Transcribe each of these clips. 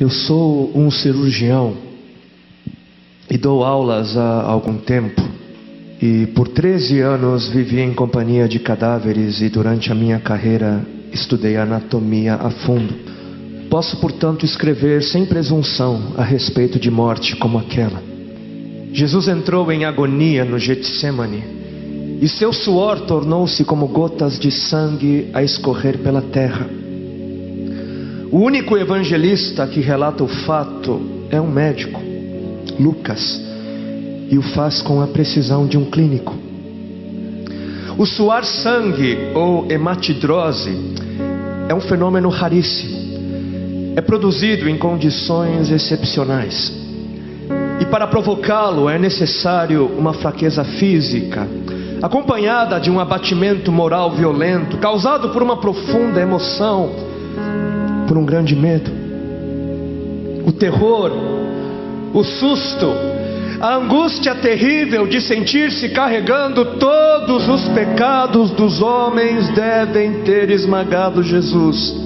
Eu sou um cirurgião e dou aulas há algum tempo. E por 13 anos vivi em companhia de cadáveres e durante a minha carreira estudei anatomia a fundo. Posso, portanto, escrever sem presunção a respeito de morte como aquela. Jesus entrou em agonia no Getsemane e seu suor tornou-se como gotas de sangue a escorrer pela terra. O único evangelista que relata o fato é um médico, Lucas, e o faz com a precisão de um clínico. O suar sangue ou hematidrose é um fenômeno raríssimo. É produzido em condições excepcionais. E para provocá-lo é necessário uma fraqueza física, acompanhada de um abatimento moral violento, causado por uma profunda emoção, por um grande medo. O terror, o susto, a angústia terrível de sentir-se carregando todos os pecados dos homens devem ter esmagado Jesus.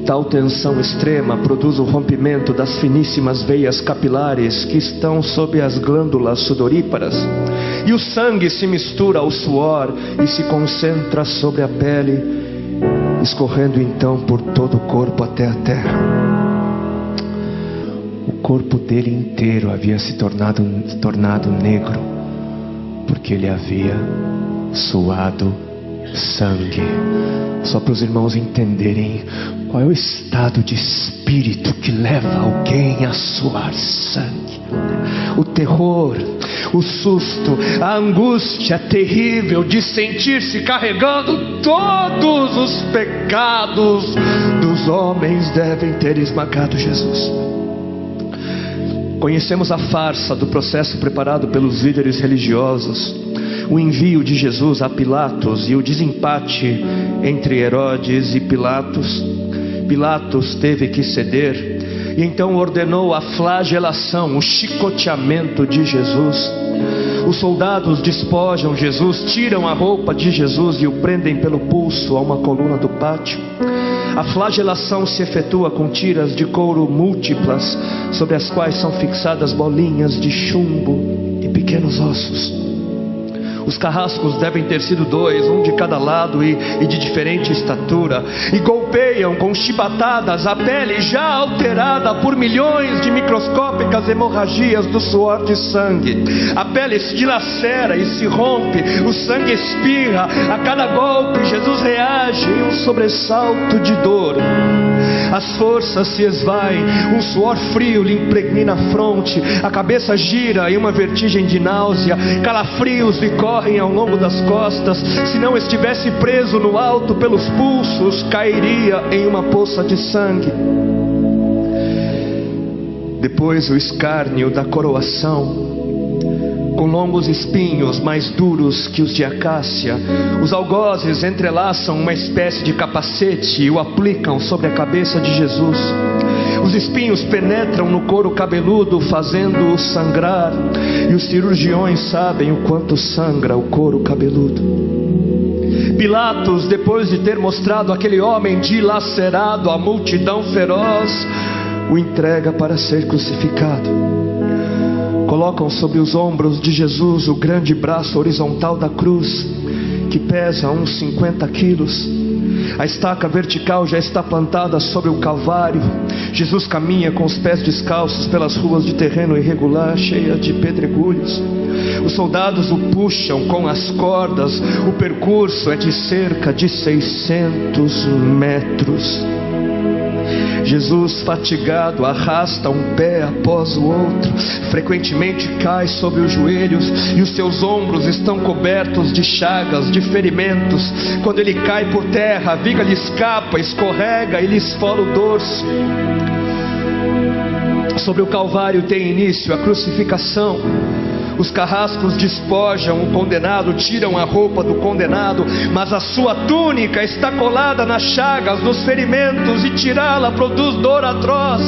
Tal tensão extrema produz o rompimento das finíssimas veias capilares que estão sob as glândulas sudoríparas, e o sangue se mistura ao suor e se concentra sobre a pele, escorrendo então por todo o corpo até a terra. O corpo dele inteiro havia se tornado negro, porque ele havia suado sangue. Só para os irmãos entenderem qual é o estado de espírito que leva alguém a suar sangue. O terror, o susto, a angústia terrível de sentir-se carregando todos os pecados dos homens devem ter esmagado Jesus. Conhecemos a farsa do processo preparado pelos líderes religiosos, o envio de Jesus a Pilatos e o desempate entre Herodes e Pilatos. Pilatos teve que ceder e então ordenou a flagelação, o chicoteamento de Jesus. Os soldados despojam Jesus, tiram a roupa de Jesus e o prendem pelo pulso a uma coluna do pátio. A flagelação se efetua com tiras de couro múltiplas, sobre as quais são fixadas bolinhas de chumbo e pequenos ossos. Os carrascos devem ter sido 2, um de cada lado e de diferente estatura, e golpeiam com chibatadas a pele já alterada por milhões de microscópicas hemorragias do suor de sangue. A pele se dilacera e se rompe, o sangue espirra. A cada golpe Jesus reage em um sobressalto de dor. As forças se esvaem, um suor frio lhe impregna a fronte, a cabeça gira em uma vertigem de náusea, calafrios lhe correm ao longo das costas. Se não estivesse preso no alto pelos pulsos, cairia em uma poça de sangue. Depois o escárnio da coroação, com longos espinhos mais duros que os de acácia. Os algozes entrelaçam uma espécie de capacete e o aplicam sobre a cabeça de Jesus. Os espinhos penetram no couro cabeludo, fazendo-o sangrar, e os cirurgiões sabem o quanto sangra o couro cabeludo. Pilatos, depois de ter mostrado aquele homem dilacerado à multidão feroz, o entrega para ser crucificado. Colocam sobre os ombros de Jesus o grande braço horizontal da cruz, que pesa uns 50 quilos. A estaca vertical já está plantada sobre o Calvário. Jesus caminha com os pés descalços pelas ruas de terreno irregular, cheia de pedregulhos. Os soldados o puxam com as cordas. O percurso é de cerca de 600 metros. Jesus, fatigado, arrasta um pé após o outro, frequentemente cai sobre os joelhos e os seus ombros estão cobertos de chagas, de ferimentos. Quando ele cai por terra, a viga lhe escapa, escorrega e lhe esfola o dorso. Sobre o Calvário tem início a crucificação. Os carrascos despojam o condenado, tiram a roupa do condenado, mas a sua túnica está colada nas chagas, nos ferimentos, e tirá-la produz dor atroz.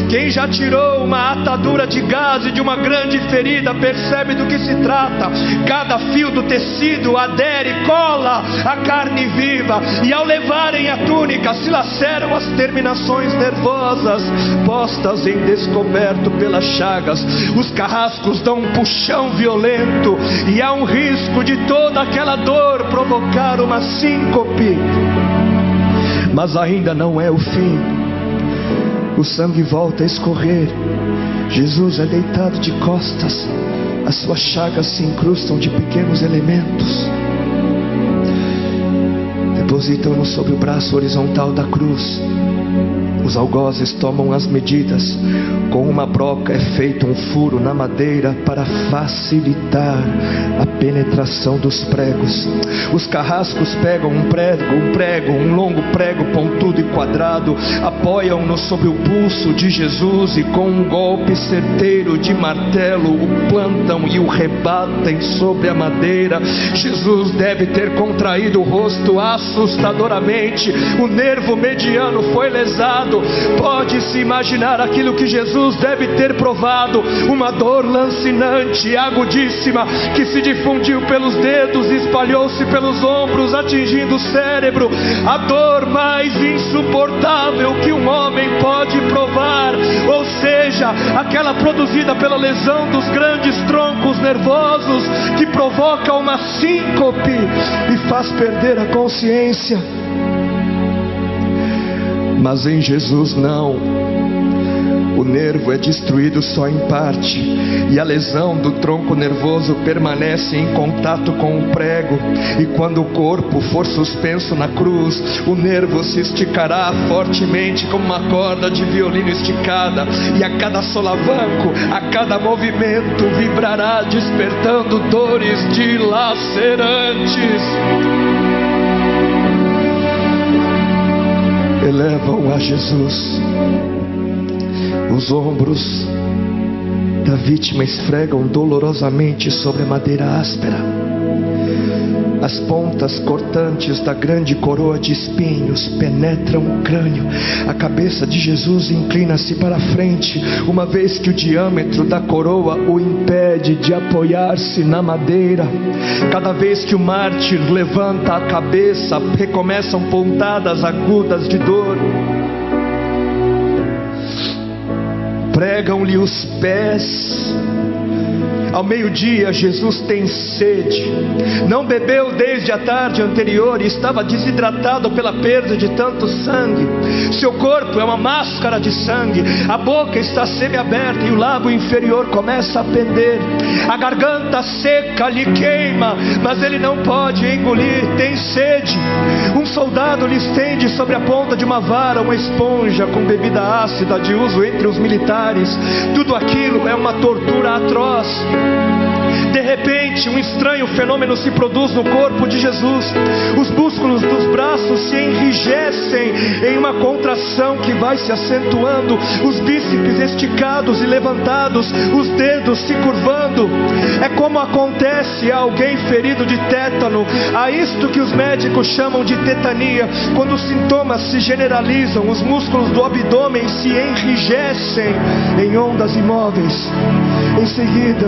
Quem já tirou uma atadura de gaze de uma grande ferida percebe do que se trata. Cada fio do tecido adere, cola a carne viva, e ao levarem a túnica se laceram as terminações nervosas, postas em descoberto pelas chagas. Os carrascos dão um puxão violento, e há um risco de toda aquela dor provocar uma síncope. Mas ainda não é o fim. O sangue volta a escorrer. Jesus é deitado de costas. As suas chagas se incrustam de pequenos elementos. Depositam-no sobre o braço horizontal da cruz. Os algozes tomam as medidas. Com uma broca é feito um furo na madeira para facilitar a penetração dos pregos. Os carrascos pegam um longo prego pontudo e quadrado, apoiam-no sobre o pulso de Jesus e com um golpe certeiro de martelo o plantam e o rebatem sobre a madeira. Jesus deve ter contraído o rosto assustadoramente. O nervo mediano foi lesado. Pode-se imaginar aquilo que Jesus deve ter provado: uma dor lancinante, agudíssima, que se difundiu pelos dedos e espalhou-se pelos ombros, atingindo o cérebro. A dor mais insuportável que um homem pode provar, ou seja, aquela produzida pela lesão dos grandes troncos nervosos, que provoca uma síncope e faz perder a consciência. Mas em Jesus não. O nervo é destruído só em parte, e a lesão do tronco nervoso permanece em contato com o prego. E quando o corpo for suspenso na cruz, o nervo se esticará fortemente como uma corda de violino esticada, e a cada solavanco, a cada movimento, vibrará despertando dores dilacerantes. Elevam a Jesus. Os ombros da vítima esfregam dolorosamente sobre a madeira áspera. As pontas cortantes da grande coroa de espinhos penetram o crânio. A cabeça de Jesus inclina-se para a frente, uma vez que o diâmetro da coroa o impede de apoiar-se na madeira. Cada vez que o mártir levanta a cabeça, recomeçam pontadas agudas de dor. Pregam-lhe os pés. Ao meio-dia, Jesus tem sede. Não bebeu desde a tarde anterior e estava desidratado pela perda de tanto sangue. Seu corpo é uma máscara de sangue. A boca está semiaberta e o lábio inferior começa a pender. A garganta seca lhe queima, mas ele não pode engolir. Tem sede. Um soldado lhe estende sobre a ponta de uma vara uma esponja com bebida ácida de uso entre os militares. Tudo aquilo é uma tortura atroz. De repente, um estranho fenômeno se produz no corpo de Jesus. Os músculos dos braços se enrijecem em uma contração que vai se acentuando, os bíceps esticados e levantados, os dedos se curvando. É como acontece a alguém ferido de tétano, a isto que os médicos chamam de tetania. Quando os sintomas se generalizam, os músculos do abdômen se enrijecem em ondas imóveis. Em seguida,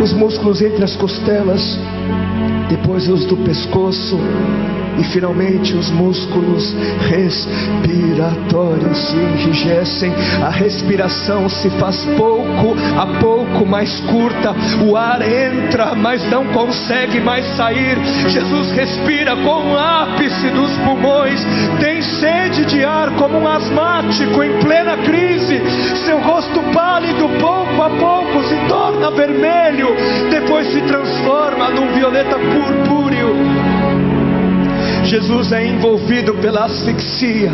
os músculos entre as costelas, depois os do pescoço e finalmente os músculos respiratórios se enrijecem. A respiração se faz pouco a pouco mais curta. O ar entra, mas não consegue mais sair. Jesus respira com o ápice dos pulmões. Tem sede de ar como um asmático em plena crise. Seu rosto pálido pouco a pouco se torna vermelho, depois se transforma num violeta purpúreo. Jesus é envolvido pela asfixia.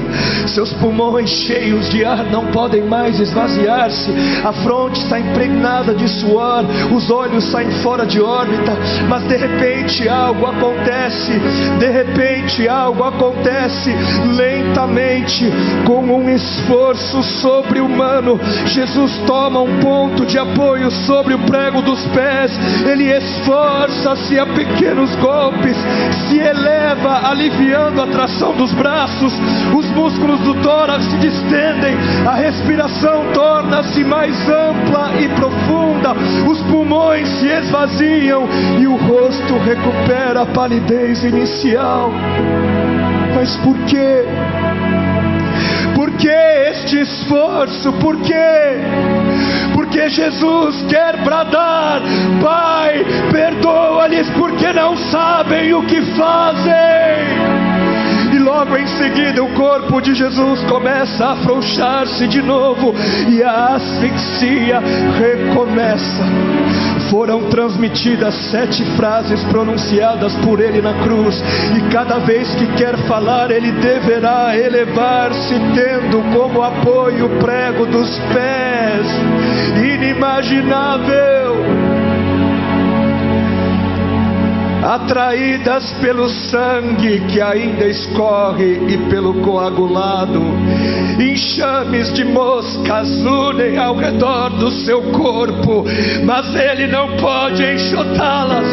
Seus pulmões cheios de ar não podem mais esvaziar-se. A fronte está impregnada de suor, os olhos saem fora de órbita. Mas de repente algo acontece. De repente algo acontece. Lentamente, com um esforço sobre-humano, Jesus toma um ponto de apoio sobre o prego dos pés. Ele esforça-se a pequenos golpes, se eleva, aliviando a tração dos braços. Os músculos do tórax se distendem, a respiração torna-se mais ampla e profunda, os pulmões se esvaziam e o rosto recupera a palidez inicial. Mas por quê? Por que este esforço? Por quê? Porque Jesus quer bradar: Pai, perdoa-lhes porque não sabem o que fazem. E logo em seguida o corpo de Jesus começa a afrouxar-se de novo e a asfixia recomeça. Foram transmitidas 7 frases pronunciadas por ele na cruz, e cada vez que quer falar ele deverá elevar-se, tendo como apoio o prego dos pés. Inimaginável! Atraídas pelo sangue que ainda escorre e pelo coagulado, enxames de moscas unem ao redor do seu corpo, mas ele não pode enxotá-las.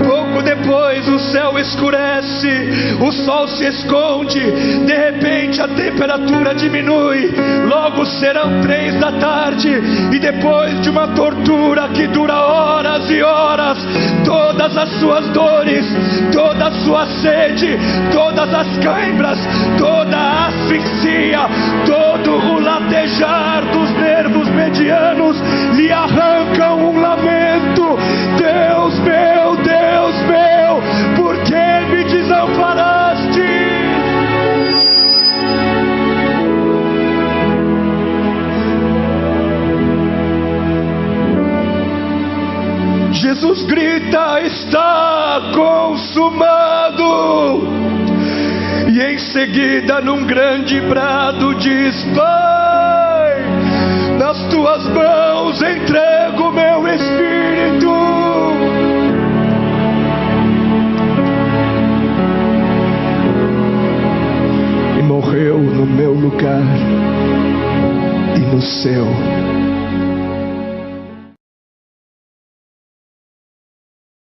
Pouco depois o céu escurece, o sol se esconde, de repente a temperatura diminui. Logo serão 3 da tarde, e depois de uma tortura que dura horas e horas, todas as suas dores, toda a sua sede, todas as cãibras, toda a asfixia, todo o latejar dos nervos medianos lhe arrancam um lamento: Deus meu, por que me desamparaste? Jesus grita: está consumado. E em seguida, num grande brado, diz: Pai, nas tuas mãos entrego meu espírito. E morreu no meu lugar e no seu.